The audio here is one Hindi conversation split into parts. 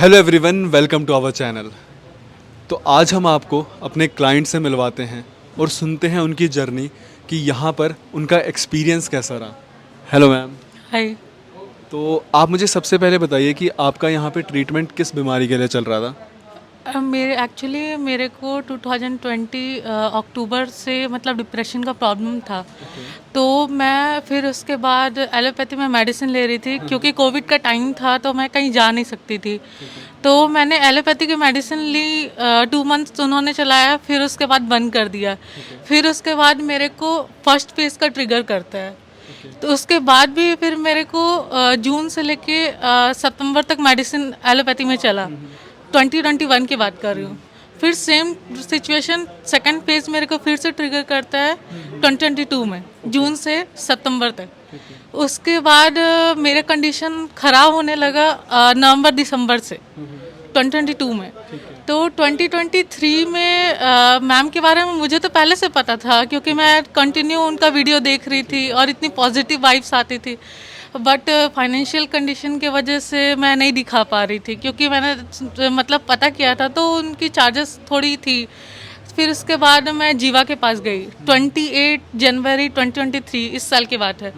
Hello everyone, welcome to our channel. तो आज हम आपको अपने क्लाइंट से मिलवाते हैं और सुनते हैं उनकी जर्नी कि यहाँ पर उनका एक्सपीरियंस कैसा रहा। Hello ma'am. हाय। तो आप मुझे सबसे पहले बताइए कि आपका यहाँ पे ट्रीटमेंट किस बीमारी के लिए चल रहा था। मेरे को 2020 अक्टूबर से मतलब डिप्रेशन का प्रॉब्लम था। तो मैं फिर उसके बाद एलोपैथी में मेडिसिन ले रही थी क्योंकि कोविड का टाइम था तो मैं कहीं जा नहीं सकती थी। तो मैंने एलोपैथी की मेडिसिन ली, 2 मंथ्स उन्होंने चलाया, फिर उसके बाद बंद कर दिया। फिर उसके बाद मेरे को फर्स्ट फेज का ट्रिगर करता है। तो उसके बाद भी फिर मेरे को जून से लेके सितंबर तक मेडिसिन एलोपैथी में चला। 2021 की बात कर रही हूँ। फिर सेम सिचुएशन, सेकंड फेज मेरे को फिर से ट्रिगर करता है 2022 में, जून से सितंबर तक। उसके बाद मेरे कंडीशन ख़राब होने लगा नवंबर दिसंबर से 2022 में। तो 2023 में मैम के बारे में मुझे तो पहले से पता था क्योंकि मैं कंटिन्यू उनका वीडियो देख रही थी और इतनी पॉजिटिव वाइब्स आती थी। बट फाइनेंशियल कंडीशन की वजह से मैं नहीं दिखा पा रही थी क्योंकि मैंने मतलब पता किया था तो उनकी चार्जेस थोड़ी थी। फिर उसके बाद मैं जीवा के पास गई 28 जनवरी 2023, इस साल की बात है।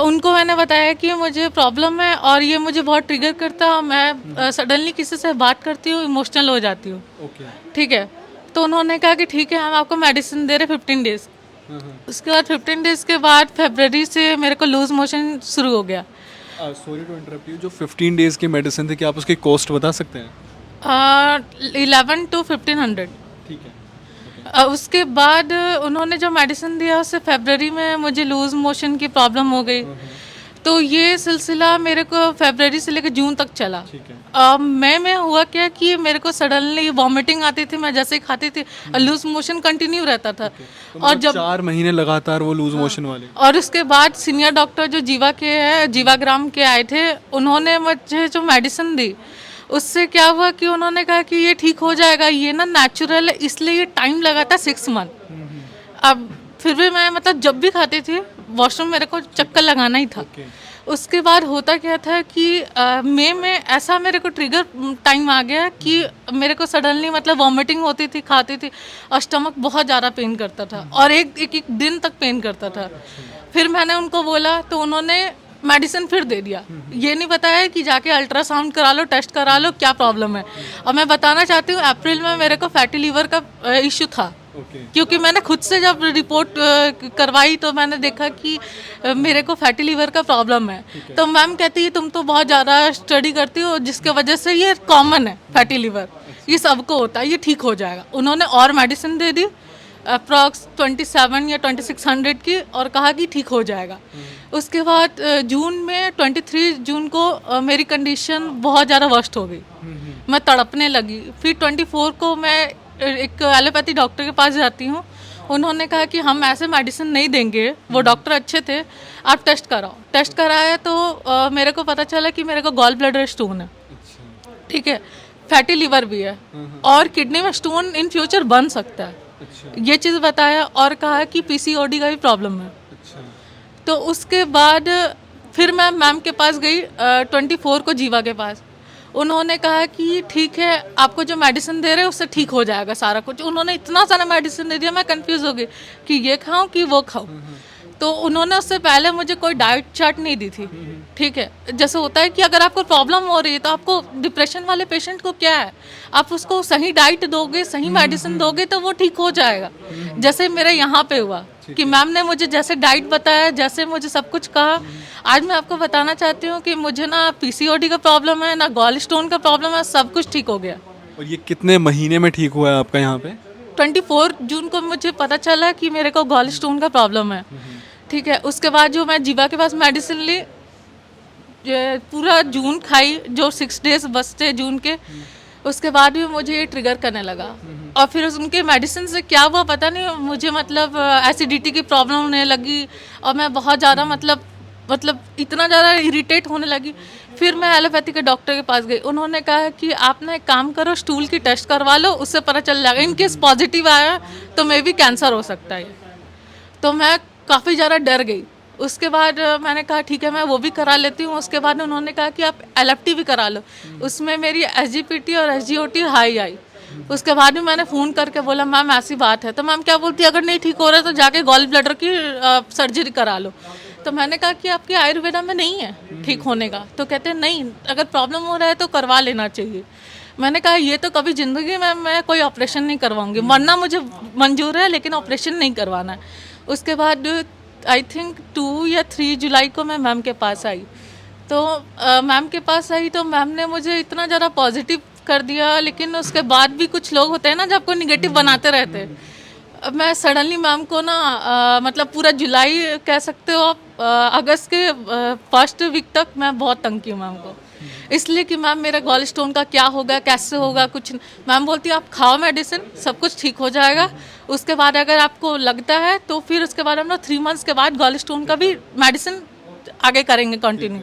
उनको मैंने बताया कि मुझे प्रॉब्लम है और ये मुझे बहुत ट्रिगर करता है, मैं सडनली किसी से बात करती हूँ इमोशनल हो जाती हूँ। ठीक है। तो उन्होंने कहा कि ठीक है, हम आपको मेडिसिन दे रहे 15 डेज। उसके बाद 15 डेज के बाद फरवरी से मेरे को लूज मोशन शुरू हो गया। सॉरी टू इंटरप्ट यू, जो 15 डेज़ की मेडिसिन थी, क्या आप उसकी कॉस्ट बता सकते हैं? 11 to 1500। ठीक है। उसके बाद उन्होंने जो मेडिसिन दिया उससे फरवरी में मुझे लूज मोशन की प्रॉब्लम हो गई। तो ये सिलसिला मेरे को फरवरी से लेकर जून तक चला। ठीक है। मैं हुआ क्या कि मेरे को सडनली वॉमिटिंग आती थी, मैं जैसे ही खाती थी लूज मोशन कंटिन्यू रहता था। तो और मतलब जब 4 महीने लगातार वो लूज मोशन वाले। और उसके बाद सीनियर डॉक्टर जो जीवा के है, जीवाग्राम के आए थे, उन्होंने मुझे जो मेडिसिन दी उससे क्या हुआ कि उन्होंने कहा कि ये ठीक हो जाएगा, ये ना नेचुरल है, इसलिए ये टाइम लगा था 6 मंथ। अब फिर भी मैं मतलब जब भी खाती थी वॉशरूम मेरे को चक्कर लगाना ही था। उसके बाद होता क्या था कि मई में ऐसा मेरे को ट्रिगर टाइम आ गया कि मेरे को सडनली मतलब वॉमिटिंग होती थी, खाती थी और स्टमक बहुत ज़्यादा पेन करता था और एक दिन तक पेन करता था। फिर मैंने उनको बोला तो उन्होंने मेडिसिन फिर दे दिया। ये नहीं बताया कि जाके अल्ट्रासाउंड करा लो, टेस्ट करा लो, क्या प्रॉब्लम है। और मैं बताना चाहती हूँ अप्रैल में मेरे को फैटी लीवर का इश्यू था। क्योंकि मैंने खुद से जब रिपोर्ट करवाई तो मैंने देखा कि मेरे को फैटी लीवर का प्रॉब्लम है। तो मैम कहती है तुम तो बहुत ज़्यादा स्टडी करती हो जिसके वजह से ये कॉमन है, फैटी लीवर ये सबको होता है, ये ठीक हो जाएगा। उन्होंने और मेडिसिन दे दी अप्रॉक्स 27 या 2600 की और कहा कि ठीक हो जाएगा। उसके बाद जून में 23 जून को मेरी कंडीशन बहुत ज़्यादा वर्स्ट हो गई, मैं तड़पने लगी। फिर 24 को मैं एक एलोपैथी डॉक्टर के पास जाती हूँ। उन्होंने कहा कि हम ऐसे मेडिसिन नहीं देंगे, वो डॉक्टर अच्छे थे, आप टेस्ट कराओ। टेस्ट कराया तो मेरे को पता चला कि मेरे को गॉल ब्लैडर स्टोन है। ठीक है, फैटी लीवर भी है और किडनी में स्टोन इन फ्यूचर बन सकता है। ये चीज़ बताया और कहा कि पीसीओडी का भी प्रॉब्लम है। तो उसके बाद फिर मैं मैम के पास गई 24 को जीवा के पास। उन्होंने कहा कि ठीक है, आपको जो मेडिसिन दे रहे हैं उससे ठीक हो जाएगा सारा कुछ। उन्होंने इतना सारा मेडिसिन दे दिया, मैं कंफ्यूज हो गई कि ये खाऊं कि वो खाऊं। तो उन्होंने उससे पहले मुझे कोई डाइट चार्ट नहीं दी थी। ठीक है, जैसे होता है कि अगर आपको प्रॉब्लम हो रही है तो आपको, डिप्रेशन वाले पेशेंट को क्या है, आप उसको सही डाइट दोगे, सही मेडिसिन दोगे तो वो ठीक हो जाएगा। जैसे मेरे यहाँ पे हुआ कि मैम ने मुझे जैसे डाइट बताया, जैसे मुझे सब कुछ कहा। आज मैं आपको बताना चाहती हूँ कि मुझे ना पीसीओडी का प्रॉब्लम है, ना गॉल स्टोन का प्रॉब्लम है, सब कुछ ठीक हो गया। और ये कितने महीने में ठीक हुआ है आपका यहाँ पे? 24 जून को मुझे पता चला कि मेरे को गॉल स्टोन का प्रॉब्लम है। ठीक है, उसके बाद जो मैं जीवा के पास मेडिसिन ली, ये पूरा जून खाई, जो 6 डेज बचते जून के, उसके बाद भी मुझे ये ट्रिगर करने लगा। और फिर उनके मेडिसिन से क्या हुआ पता नहीं, मुझे मतलब एसिडिटी की प्रॉब्लम होने लगी और मैं बहुत ज़्यादा मतलब इतना ज़्यादा इरिटेट होने लगी। फिर मैं एलोपैथी के डॉक्टर के पास गई। उन्होंने कहा कि आप ना एक काम करो, स्टूल की टेस्ट करवा लो, उससे पता चल जाएगा। इनकेस पॉजिटिव आया तो मे भी कैंसर हो सकता है। तो मैं काफ़ी ज़्यादा डर गई उसके बाद मैंने कहा ठीक है मैं वो भी करा लेती हूँ। उसके बाद उन्होंने कहा कि आप LFT भी करा लो। उसमें मेरी SGPT और SGOT हाई आई। उसके बाद भी मैंने फ़ोन करके बोला मैम ऐसी बात है, तो मैम क्या बोलती है अगर नहीं ठीक हो रहा है तो जाके गॉल ब्लैडर की सर्जरी करा लो। तो मैंने कहा कि आपके आयुर्वेदा में नहीं है ठीक होने का, तो कहते हैं नहीं अगर प्रॉब्लम हो रहा है तो करवा लेना चाहिए। मैंने कहा ये तो कभी ज़िंदगी में मैं कोई ऑपरेशन नहीं करवाऊंगी, मरना मुझे मंजूर है लेकिन ऑपरेशन नहीं करवाना है। उसके बाद आई थिंक 2 या 3 जुलाई को मैं मैम के पास आई। तो मैम के पास आई तो मैम ने मुझे इतना ज़्यादा पॉजिटिव कर दिया, लेकिन उसके बाद भी कुछ लोग होते हैं ना जो आपको निगेटिव बनाते रहते हैं। अब मैं सडनली मैम को ना मतलब पूरा जुलाई कह सकते हो आप, अगस्त के फर्स्ट वीक तक मैं बहुत तंग की मैम को, इसलिए कि मैम मेरा गॉल स्टोन का क्या होगा कैसे होगा कुछ। मैम बोलती है आप खाओ मेडिसिन सब कुछ ठीक हो जाएगा, उसके बाद अगर आपको लगता है तो फिर उसके बाद हम लोग 3 मंथ्स के बाद गॉल स्टोन का भी मेडिसिन आगे करेंगे कंटिन्यू।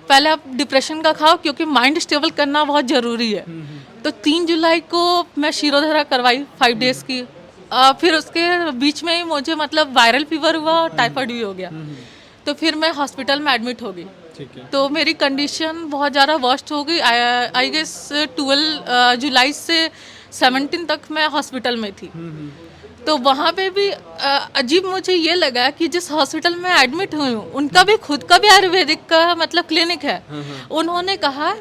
पहले आप डिप्रेशन का खाओ क्योंकि माइंड स्टेबल करना बहुत ज़रूरी है। तो 3 जुलाई को मैं शिरोधारा करवाई 5 डेज़ की। फिर उसके बीच में ही मुझे मतलब वायरल फीवर हुआ और टाइफाइड भी हो गया। तो फिर मैं हॉस्पिटल में एडमिट हो गई। तो मेरी कंडीशन बहुत ज़्यादा वर्स्ट हो गई। आई गेस 12 जुलाई से 17 तक मैं हॉस्पिटल में थी। तो वहाँ पे भी अजीब मुझे ये लगा कि जिस हॉस्पिटल में एडमिट हुई हूँ उनका भी खुद का भी आयुर्वेदिक का मतलब क्लिनिक है। उन्होंने कहा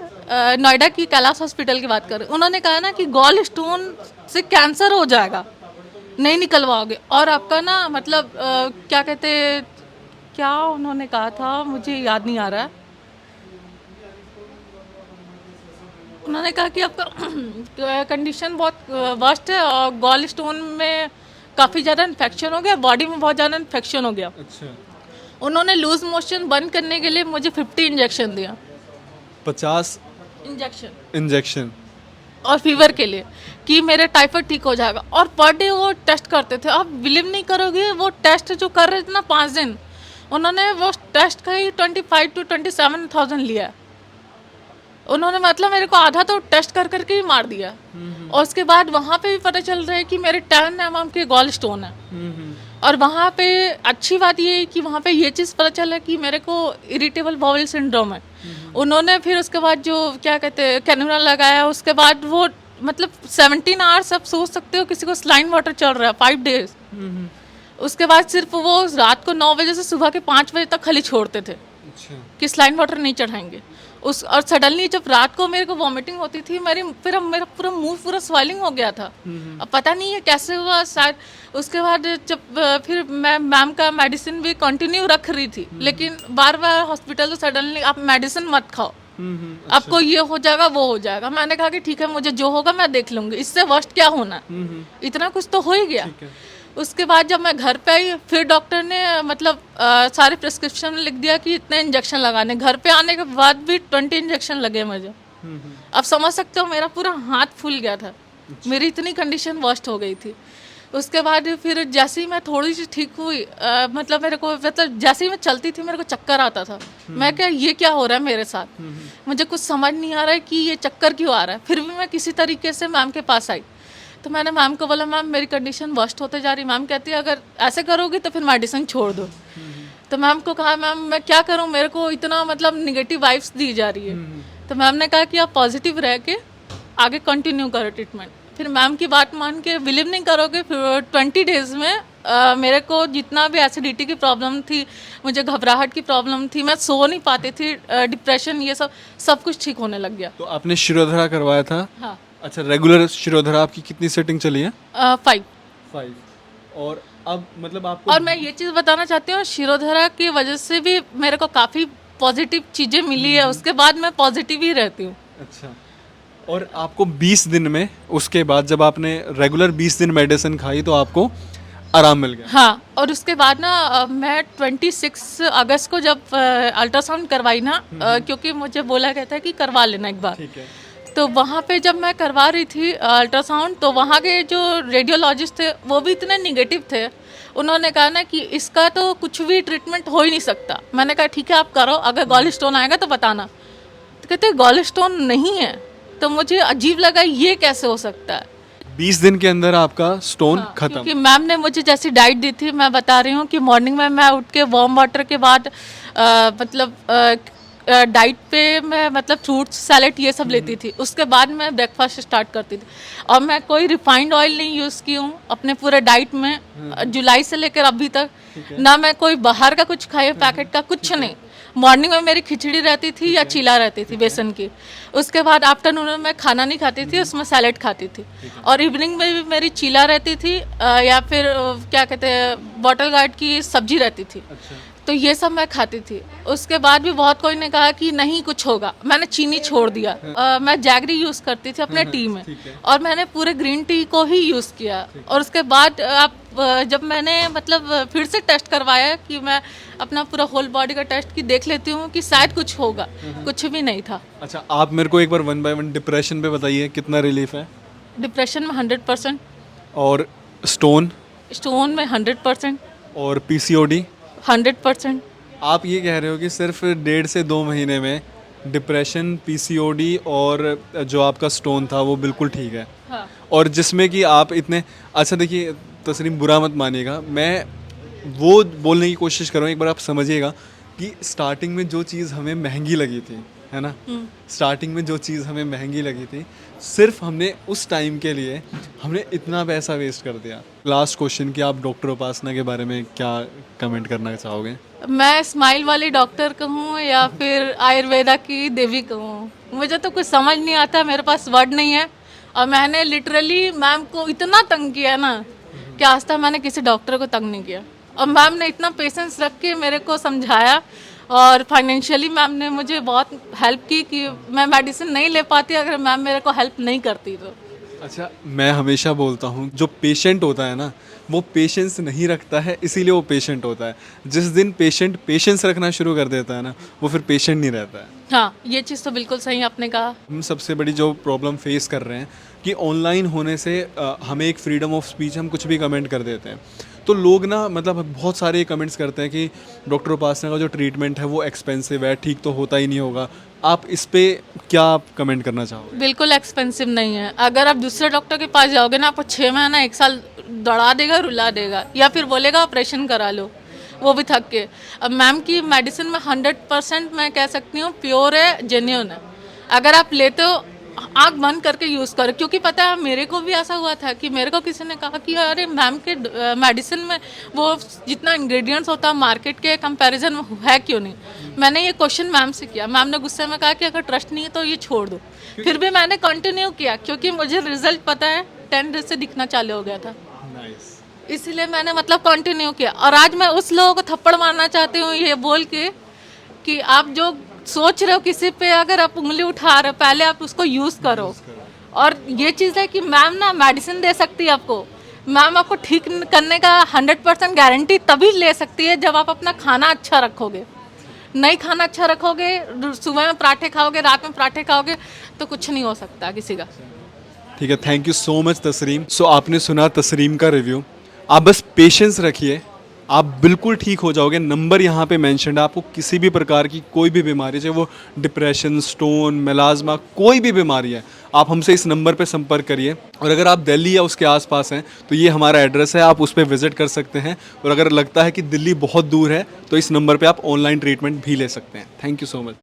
नोएडा की कैलाश हॉस्पिटल की बात कर, उन्होंने कहा ना कि गॉल स्टोन से कैंसर हो जाएगा नहीं निकलवाओगे और आपका ना मतलब क्या कहते क्या उन्होंने कहा था मुझे याद नहीं आ रहा है। उन्होंने कहा कि आपका कंडीशन बहुत वर्स्ट है और गॉल स्टोन में काफ़ी ज़्यादा इन्फेक्शन हो गया, बॉडी में बहुत ज़्यादा इन्फेक्शन हो गया। अच्छा। उन्होंने लूज मोशन बंद करने के लिए मुझे 50 इंजेक्शन दिया। 50 इंजेक्शन और फीवर के लिए कि मेरे टाइफाइड ठीक हो जाएगा। और पर डे वो टेस्ट करते थे, आप बिलीव नहीं करोगे वो टेस्ट जो कर रहे थे ना 5 दिन, उन्होंने वो टेस्ट का ही 25 to 27,000 लिया। उन्होंने मतलब मेरे को आधा तो टेस्ट कर करके ही मार दिया। और उसके बाद वहाँ पे भी पता चल रहा है कि मेरे 10 mm के गॉल स्टोन है। और वहाँ पे अच्छी बात ये है कि वहाँ पे ये चीज़ पता चला कि मेरे को इरिटेबल बाउल सिंड्रोम है। उन्होंने फिर उसके बाद जो क्या कहते हैं कैनुला लगाया, उसके बाद वो मतलब 17 आवर्स आप सोच सकते हो किसी को सलाइन वाटर चल रहा है 5 डेज। उसके बाद सिर्फ वो रात को 9 बजे से सुबह के 5 बजे तक खाली छोड़ते थे कि सलाइन वाटर नहीं चढ़ाएंगे। और सडनली जब रात को मेरे को वॉमिटिंग होती थी, फिर मेरा पूरा मुंह पूरा स्वेलिंग हो गया था। अब पता नहीं है कैसे हुआ शायद। उसके बाद जब फिर मैं मैम का मेडिसिन भी कंटिन्यू रख रही थी, लेकिन बार बार हॉस्पिटल तो सडनली आप मेडिसिन मत खाओ, आपको ये हो जाएगा वो हो जाएगा। मैंने कहा कि ठीक है मुझे जो होगा मैं देख लूँगी, इससे वर्स्ट क्या होना, इतना कुछ तो हो ही गया। उसके बाद जब मैं घर पे आई फिर डॉक्टर ने मतलब सारे प्रिस्क्रिप्शन लिख दिया कि इतने इंजेक्शन लगाने। घर पे आने के बाद भी 20 इंजेक्शन लगे मुझे। अब समझ सकते हो मेरा पूरा हाथ फूल गया था, मेरी इतनी कंडीशन वर्स्ट हो गई थी। उसके बाद फिर जैसे ही मैं थोड़ी सी ठीक हुई मतलब मेरे को मतलब जैसे ही मैं चलती थी मेरे को चक्कर आता था। मैं क्या ये क्या हो रहा है मेरे साथ, मुझे कुछ समझ नहीं आ रहा है कि ये चक्कर क्यों आ रहा है। फिर भी मैं किसी तरीके से मैम के पास आई। तो मैंने मैम को बोला मैम मेरी कंडीशन वर्स्ट होते जा रही। मैम कहती है अगर ऐसे करोगी तो फिर मेडिसिन छोड़ दो। तो मैम को कहा मैम मैं क्या करूं, मेरे को इतना मतलब निगेटिव वाइब्स दी जा रही है। तो मैम ने कहा कि आप पॉजिटिव रह के आगे कंटिन्यू करो ट्रीटमेंट। फिर मैम की बात मान के बिलीव नहीं करोगे फिर 20 डेज में मेरे को जितना भी एसिडिटी की प्रॉब्लम थी, मुझे घबराहट की प्रॉब्लम थी, मैं सो नहीं पाती थी, डिप्रेशन ये सब कुछ ठीक होने लग गया। तो आपने शिरोधारा करवाया था? हाँ। अच्छा, रेगुलर शिरोधारा आपकी कितनी सेटिंग चली है? 5। और अब मतलब आपको और मैं ये चीज़ बताना चाहती हूँ शिरोधारा की वजह से भी मेरे को काफ़ी पॉजिटिव चीज़ें मिली है। उसके बाद मैं पॉजिटिव ही रहती हूँ। अच्छा, और आपको 20 दिन में उसके बाद जब आपने रेगुलर 20 दिन मेडिसिन खाई तो आपको आराम मिल गया? हाँ, और उसके बाद ना मैं 26 अगस्त को जब अल्ट्रासाउंड करवाई ना, क्योंकि मुझे बोला गया था कि करवा लेना एक बार। ठीक है। तो वहाँ पे जब मैं करवा रही थी अल्ट्रासाउंड, तो वहाँ के जो रेडियोलॉजिस्ट थे वो भी इतने निगेटिव थे। उन्होंने कहा ना कि इसका तो कुछ भी ट्रीटमेंट हो ही नहीं सकता। मैंने कहा ठीक है आप करो, अगर गॉल स्टोन आएगा तो बताना। तो कहते गॉल स्टोन नहीं है। तो मुझे अजीब लगा ये कैसे हो सकता है। 20 दिन के अंदर आपका स्टोन हाँ, खत्म। क्योंकि मैम ने मुझे जैसी डाइट दी थी, मैं बता रही हूँ कि मॉर्निंग में मैं उठ के वार्म वाटर के बाद मतलब डाइट पे मैं मतलब फ्रूट्स सैलेड ये सब लेती थी। उसके बाद मैं ब्रेकफास्ट स्टार्ट करती थी और मैं कोई रिफाइंड ऑयल नहीं यूज़ की हूँ अपने पूरे डाइट में, जुलाई से लेकर अभी तक। ना मैं कोई बाहर का कुछ खाई पैकेट का, कुछ नहीं। मॉर्निंग में मेरी खिचड़ी रहती थी या चीला रहती थी बेसन की। उसके बाद आफ्टरनून में मैं खाना नहीं खाती थी, उसमें सैलेड खाती थी। और इवनिंग में भी मेरी चीला रहती थी या फिर क्या कहते हैं बॉटल गार्ड की सब्जी रहती थी। तो ये सब मैं खाती थी। उसके बाद भी बहुत कोई ने कहा कि नहीं कुछ होगा, मैंने चीनी छोड़ दिया। मैं जैगरी यूज़ करती थी अपने टी में और मैंने पूरे ग्रीन टी को ही यूज़ किया। और उसके बाद जब मैंने मतलब फिर से टेस्ट करवाया कि मैं अपना पूरा होल बॉडी का टेस्ट की देख लेती हूँ कि शायद कुछ होगा, कुछ भी नहीं था। अच्छा, आप मेरे को एक बार 1 बाय 1 डिप्रेशन पे बताइए, कितना रिलीफ है? डिप्रेशन में 100%, और स्टोन स्टोन में 100%, और पीसीओडी? 100%। आप ये कह रहे हो कि सिर्फ 1.5 से 2 महीने में डिप्रेशन, पीसीओडी और जो आपका स्टोन था वो बिल्कुल ठीक है। हाँ। और जिसमें कि आप इतने, अच्छा देखिए तस्नीम बुरा मत मानिएगा, मैं वो बोलने की कोशिश कर रहा हूँ, एक बार आप समझिएगा कि स्टार्टिंग में जो चीज़ हमें महंगी लगी थी, है ना, स्टार्टिंग में जो चीज़ हमें महंगी लगी थी, सिर्फ हमने उस टाइम के लिए हमने इतना पैसा वेस्ट कर दिया। लास्ट क्वेश्चन कि आप डॉक्टर उपासना के बारे में क्या कमेंट करना चाहोगे? मैं स्माइल वाली डॉक्टर कहूँ या फिर आयुर्वेदा की देवी कहूँ, मुझे तो कुछ समझ नहीं आता, मेरे पास वर्ड नहीं है। और मैंने लिटरली मैम को इतना तंग किया ना कि आज तक मैंने किसी डॉक्टर को तंग नहीं किया। और मैम ने इतना पेशेंस रख के मेरे को समझाया और फाइनेंशियली मैम ने मुझे बहुत हेल्प की कि मैं मेडिसिन नहीं ले पाती अगर मैम मेरे को हेल्प नहीं करती तो। अच्छा, मैं हमेशा बोलता हूँ जो पेशेंट होता है ना वो पेशेंस नहीं रखता है, इसीलिए वो पेशेंट होता है। जिस दिन पेशेंट पेशेंस रखना शुरू कर देता है ना वो फिर पेशेंट नहीं रहता है। हाँ, ये चीज़ तो बिल्कुल सही आपने कहा। हम सबसे बड़ी जो प्रॉब्लम फेस कर रहे हैं कि ऑनलाइन होने से हमें एक फ्रीडम ऑफ स्पीच, हम कुछ भी कमेंट कर देते हैं। तो लोग ना मतलब बहुत सारे कमेंट्स करते हैं कि डॉक्टर उपासना का जो ट्रीटमेंट है वो एक्सपेंसिव है, ठीक तो होता ही नहीं होगा। आप इस पे क्या आप कमेंट करना चाहोगे? बिल्कुल एक्सपेंसिव नहीं है। अगर आप दूसरे डॉक्टर के पास जाओगे ना, आपको 6 महीना 1 साल दौड़ा देगा, रुला देगा या फिर बोलेगा ऑपरेशन करा लो, वो भी थक के। अब मैम की मेडिसिन में 100% मैं कह सकती हूँ प्योर है, जेन्युइन है। अगर आप लेते हो आँख बंद करके यूज़ करो, क्योंकि पता है मेरे को भी ऐसा हुआ था कि मेरे को किसी ने कहा कि अरे मैम के मेडिसिन में वो जितना इंग्रेडिएंट्स होता है मार्केट के कंपैरिजन में है क्यों नहीं। मैंने ये क्वेश्चन मैम से किया, मैम ने गुस्से में कहा कि अगर ट्रस्ट नहीं है तो ये छोड़ दो। फिर भी मैंने कंटिन्यू किया क्योंकि मुझे रिजल्ट पता है 10 डेज से दिखना चालू हो गया था। इसीलिए मैंने मतलब कंटिन्यू किया। और आज मैं उस लोगों को थप्पड़ मारना चाहती हूँ ये बोल के कि आप जो सोच रहे हो किसी पे अगर आप उंगली उठा रहे हो, पहले आप उसको यूज़ करो। और ये चीज़ है कि मैम ना मेडिसिन दे सकती है आपको, मैम आपको ठीक करने का 100% गारंटी तभी ले सकती है जब आप अपना खाना अच्छा रखोगे। नहीं खाना अच्छा रखोगे, सुबह में पराठे खाओगे, रात में पराठे खाओगे, तो कुछ नहीं हो सकता किसी का। ठीक है, थैंक यू सो मच तस्रीम। सो आपने सुना तस्रीम का रिव्यू। आप बस पेशेंस रखिए, आप बिल्कुल ठीक हो जाओगे। नंबर यहाँ पे मेंशन है, आपको किसी भी प्रकार की कोई भी बीमारी, चाहे वो डिप्रेशन, स्टोन, मेलाज्मा, कोई भी बीमारी है, आप हमसे इस नंबर पे संपर्क करिए। और अगर आप दिल्ली या उसके आसपास हैं तो ये हमारा एड्रेस है, आप उस पर विजिट कर सकते हैं। और अगर लगता है कि दिल्ली बहुत दूर है तो इस नंबर पे आप ऑनलाइन ट्रीटमेंट भी ले सकते हैं। Thank you so much.